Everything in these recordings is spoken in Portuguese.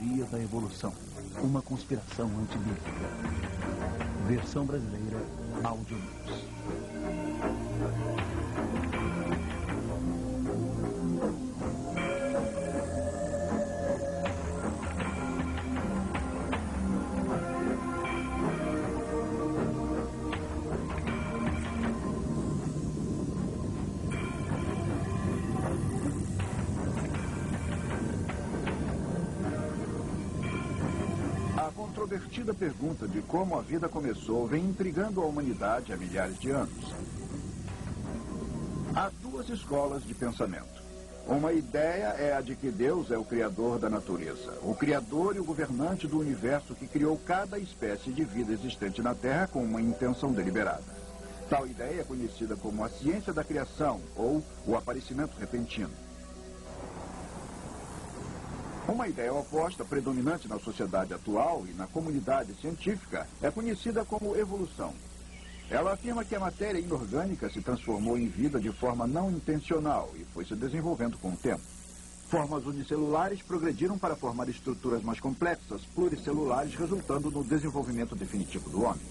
Teoria da Evolução, uma conspiração antibíblica. Versão brasileira, Áudio News. A controvertida pergunta de como a vida começou vem intrigando a humanidade há milhares de anos. Há duas escolas de pensamento. Uma ideia é a de que Deus é o criador da natureza, o criador e o governante do universo que criou cada espécie de vida existente na Terra com uma intenção deliberada. Tal ideia é conhecida como a ciência da criação ou o aparecimento repentino. Uma ideia oposta, predominante na sociedade atual e na comunidade científica, é conhecida como evolução. Ela afirma que a matéria inorgânica se transformou em vida de forma não intencional e foi se desenvolvendo com o tempo. Formas unicelulares progrediram para formar estruturas mais complexas, pluricelulares, resultando no desenvolvimento definitivo do homem.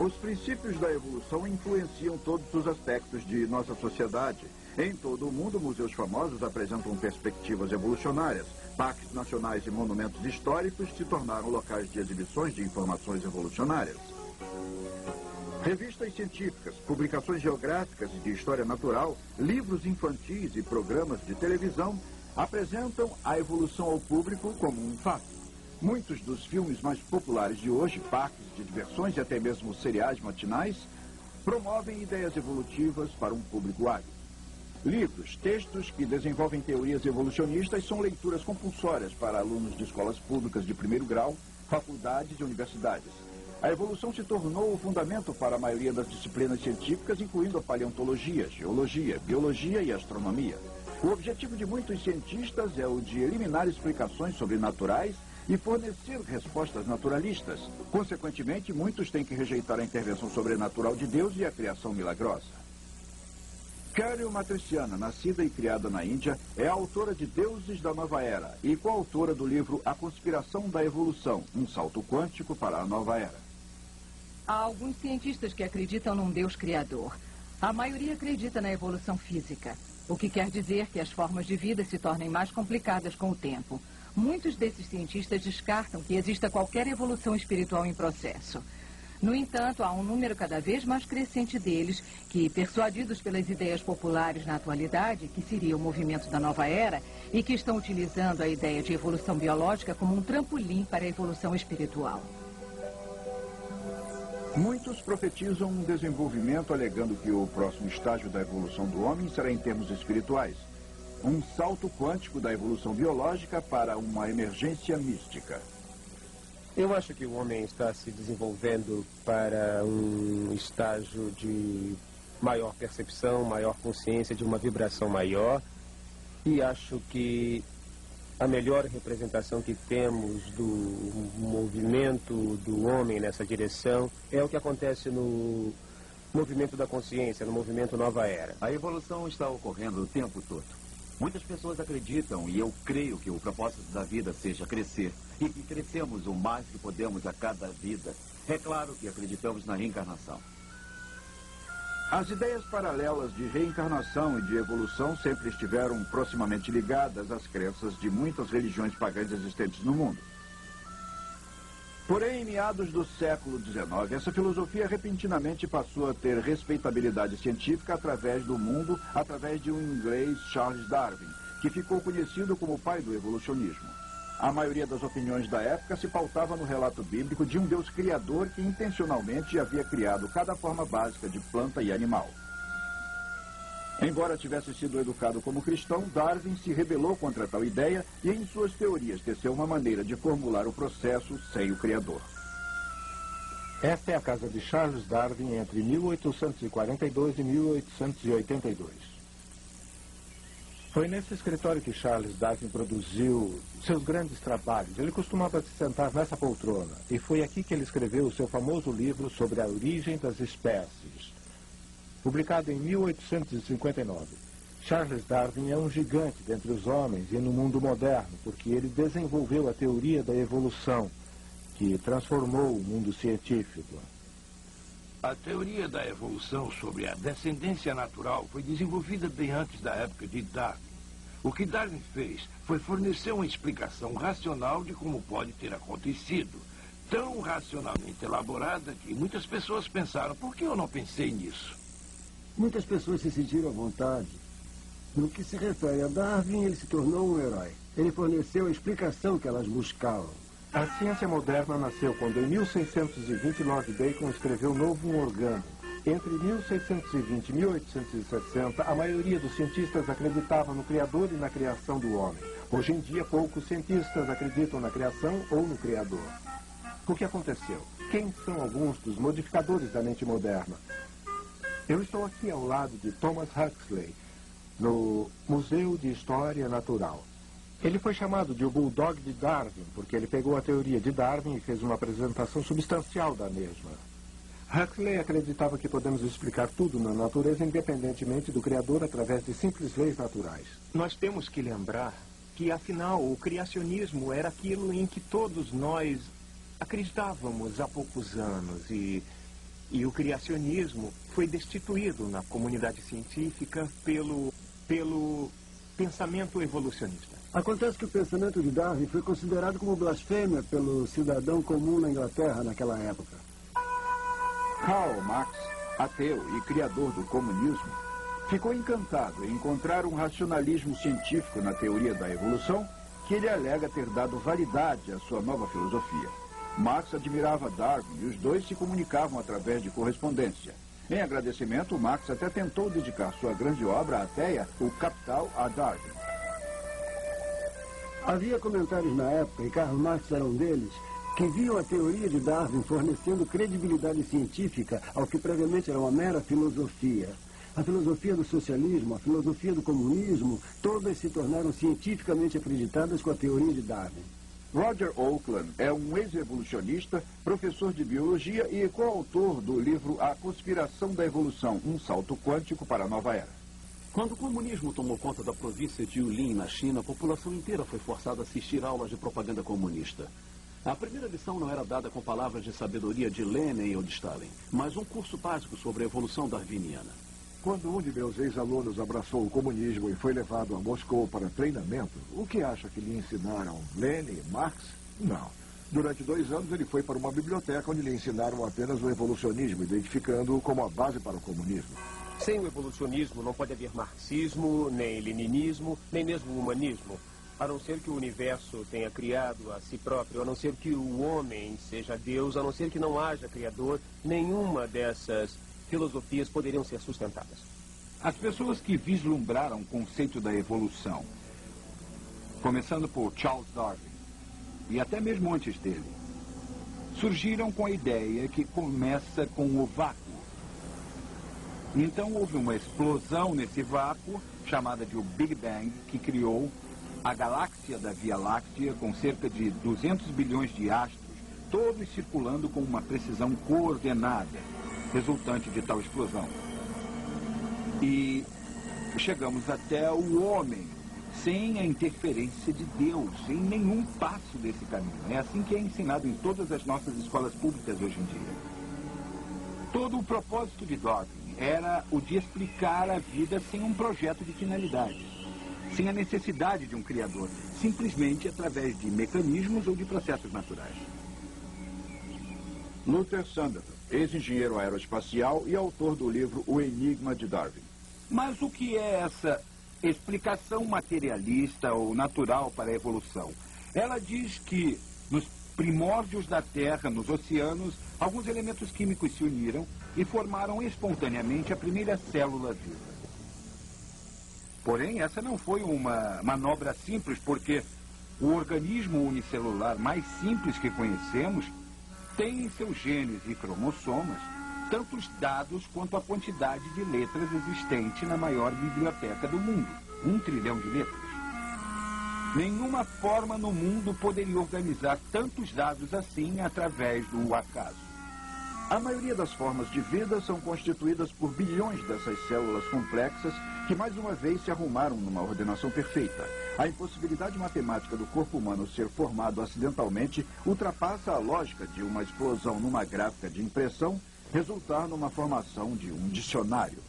Os princípios da evolução influenciam todos os aspectos de nossa sociedade. Em todo o mundo, museus famosos apresentam perspectivas evolucionárias. Parques nacionais e monumentos históricos se tornaram locais de exibições de informações evolucionárias. Revistas científicas, publicações geográficas e de história natural, livros infantis e programas de televisão apresentam a evolução ao público como um fato. Muitos dos filmes mais populares de hoje, parques de diversões e até mesmo seriais matinais, promovem ideias evolutivas para um público ávido. Livros, textos que desenvolvem teorias evolucionistas são leituras compulsórias para alunos de escolas públicas de primeiro grau, faculdades e universidades. A evolução se tornou o fundamento para a maioria das disciplinas científicas, incluindo a paleontologia, geologia, biologia e astronomia. O objetivo de muitos cientistas é o de eliminar explicações sobrenaturais e fornecer respostas naturalistas. Consequentemente, muitos têm que rejeitar a intervenção sobrenatural de Deus e a criação milagrosa. Carol Matriciana, nascida e criada na Índia, é a autora de Deuses da Nova Era e coautora do livro A Conspiração da Evolução, um salto quântico para a nova era. Há alguns cientistas que acreditam num Deus criador. A maioria acredita na evolução física, o que quer dizer que as formas de vida se tornem mais complicadas com o tempo. Muitos desses cientistas descartam que exista qualquer evolução espiritual em processo. No entanto, há um número cada vez mais crescente deles que, persuadidos pelas ideias populares na atualidade, que seria o movimento da nova era, e que estão utilizando a ideia de evolução biológica como um trampolim para a evolução espiritual. Muitos profetizam um desenvolvimento alegando que o próximo estágio da evolução do homem será em termos espirituais. Um salto quântico da evolução biológica para uma emergência mística. Eu acho que o homem está se desenvolvendo para um estágio de maior percepção, maior consciência, de uma vibração maior. E acho que a melhor representação que temos do movimento do homem nessa direção é o que acontece no movimento da consciência, no movimento Nova Era. A evolução está ocorrendo o tempo todo. Muitas pessoas acreditam, e eu creio, que o propósito da vida seja crescer, e que crescemos o mais que podemos a cada vida. É claro que acreditamos na reencarnação. As ideias paralelas de reencarnação e de evolução sempre estiveram proximamente ligadas às crenças de muitas religiões pagãs existentes no mundo. Porém, em meados do século XIX, essa filosofia repentinamente passou a ter respeitabilidade científica através do mundo, através de um inglês, Charles Darwin, que ficou conhecido como o pai do evolucionismo. A maioria das opiniões da época se pautava no relato bíblico de um Deus criador que intencionalmente havia criado cada forma básica de planta e animal. Embora tivesse sido educado como cristão, Darwin se rebelou contra tal ideia e em suas teorias teceu uma maneira de formular o processo sem o Criador. Esta é a casa de Charles Darwin entre 1842 e 1882. Foi nesse escritório que Charles Darwin produziu seus grandes trabalhos. Ele costumava se sentar nessa poltrona e foi aqui que ele escreveu o seu famoso livro sobre a origem das espécies, publicado em 1859. Charles Darwin é um gigante dentre os homens e no mundo moderno, porque ele desenvolveu a teoria da evolução, que transformou o mundo científico. A teoria da evolução sobre a descendência natural foi desenvolvida bem antes da época de Darwin. O que Darwin fez foi fornecer uma explicação racional de como pode ter acontecido. Tão racionalmente elaborada que muitas pessoas pensaram, por que eu não pensei nisso? Muitas pessoas se sentiram à vontade. No que se refere a Darwin, ele se tornou um herói. Ele forneceu a explicação que elas buscavam. A ciência moderna nasceu quando, em 1620, Lord Bacon escreveu Novum Organum. Entre 1620 e 1860, a maioria dos cientistas acreditava no Criador e na criação do homem. Hoje em dia, poucos cientistas acreditam na criação ou no Criador. O que aconteceu? Quem são alguns dos modificadores da mente moderna? Eu estou aqui ao lado de Thomas Huxley, no Museu de História Natural. Ele foi chamado de o Bulldog de Darwin, porque ele pegou a teoria de Darwin e fez uma apresentação substancial da mesma. Huxley acreditava que podemos explicar tudo na natureza independentemente do Criador através de simples leis naturais. Nós temos que lembrar que, afinal, o criacionismo era aquilo em que todos nós acreditávamos há poucos anos e o criacionismo foi destituído na comunidade científica pelo pensamento evolucionista. Acontece que o pensamento de Darwin foi considerado como blasfêmia pelo cidadão comum na Inglaterra naquela época. Karl Marx, ateu e criador do comunismo, ficou encantado em encontrar um racionalismo científico na teoria da evolução que ele alega ter dado validade à sua nova filosofia. Marx admirava Darwin e os dois se comunicavam através de correspondência. Em agradecimento, Marx até tentou dedicar sua grande obra ateia, O Capital, a Darwin. Havia comentários na época, e Karl Marx era um deles, que viam a teoria de Darwin fornecendo credibilidade científica ao que previamente era uma mera filosofia. A filosofia do socialismo, a filosofia do comunismo, todas se tornaram cientificamente acreditadas com a teoria de Darwin. Roger Oakland é um ex-evolucionista, professor de biologia e coautor do livro A Conspiração da Evolução, um salto quântico para a nova era. Quando o comunismo tomou conta da província de Yulin, na China, a população inteira foi forçada a assistir aulas de propaganda comunista. A primeira lição não era dada com palavras de sabedoria de Lenin ou de Stalin, mas um curso básico sobre a evolução darwiniana. Quando um de meus ex-alunos abraçou o comunismo e foi levado a Moscou para treinamento, o que acha que lhe ensinaram? Lenin, Marx? Não. Durante 2 anos ele foi para uma biblioteca onde lhe ensinaram apenas o evolucionismo, identificando-o como a base para o comunismo. Sem o evolucionismo não pode haver marxismo, nem leninismo, nem mesmo humanismo. A não ser que o universo tenha criado a si próprio, a não ser que o homem seja Deus, a não ser que não haja criador, nenhuma dessas filosofias poderiam ser sustentadas. As pessoas que vislumbraram o conceito da evolução, começando por Charles Darwin, e até mesmo antes dele, surgiram com a ideia que começa com o vácuo. Então houve uma explosão nesse vácuo, chamada de o Big Bang, que criou a galáxia da Via Láctea com cerca de 200 bilhões de astros, todos circulando com uma precisão coordenada, resultante de tal explosão. E chegamos até o homem, sem a interferência de Deus, em nenhum passo desse caminho. É assim que é ensinado em todas as nossas escolas públicas hoje em dia. Todo o propósito de Darwin era o de explicar a vida sem um projeto de finalidade, sem a necessidade de um criador, simplesmente através de mecanismos ou de processos naturais. Luther Sunderland, ex-engenheiro aeroespacial e autor do livro O Enigma de Darwin. Mas o que é essa explicação materialista ou natural para a evolução? Ela diz que nos primórdios da Terra, nos oceanos, alguns elementos químicos se uniram e formaram espontaneamente a primeira célula viva. Porém, essa não foi uma manobra simples, porque o organismo unicelular mais simples que conhecemos tem em seus genes e cromossomas tantos dados quanto a quantidade de letras existente na maior biblioteca do mundo, 1 trilhão de letras. Nenhuma forma no mundo poderia organizar tantos dados assim através do acaso. A maioria das formas de vida são constituídas por bilhões dessas células complexas que mais uma vez se arrumaram numa ordenação perfeita. A impossibilidade matemática do corpo humano ser formado acidentalmente ultrapassa a lógica de uma explosão numa gráfica de impressão resultar numa formação de um dicionário.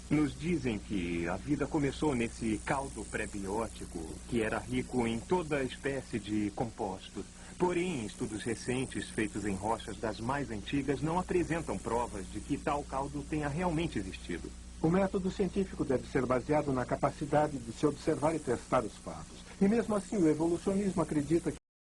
Nos dizem que a vida começou nesse caldo pré-biótico, que era rico em toda espécie de compostos. Porém, estudos recentes feitos em rochas das mais antigas não apresentam provas de que tal caldo tenha realmente existido. O método científico deve ser baseado na capacidade de se observar e testar os fatos. E mesmo assim, o evolucionismo acredita que